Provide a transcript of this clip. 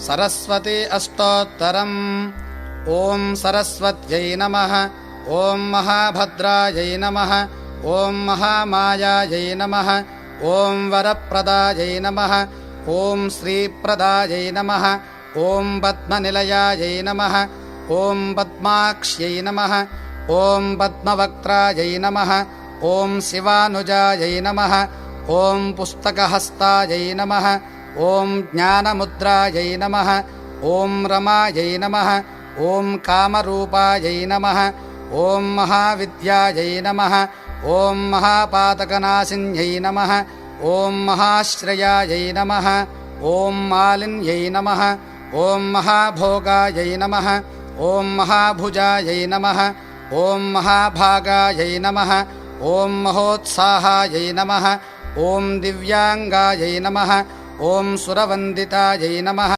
सरस्वती अष्टोत्तरम्। ॐ सरस्वत्यै नमः। ॐ महाभद्रायै नमः। ॐ महामायायै नमः। ॐ वरप्रदायै नमः। ॐ श्रीप्रदायै नमः। ॐ पद्मनिलयायै नमः। ॐ पद्माक्ष्यै नमः। ॐ पद्मवक्त्रायै नमः। ॐ शिवानुजायै नमः। ॐ पुस्तकहस्तायै नमः। ॐ ज्ञानमुद्रायै नमः। ॐ रमायै नमः। ॐ कामरूपायै नमः। ॐ महाविद्यायै नमः। ॐ महापातकनाशिन्यै नमः। ॐ महाश्रयायै नमः। ॐ मालिन्यै नमः। ॐ महाभोगायै नमः। ॐ महाभुजायै नमः। ॐ महाभागायै नमः। ॐ महोत्साहायै नमः। ॐ दिव्याङ्गायै नमः। ॐ सुरवन्दितायै नमः।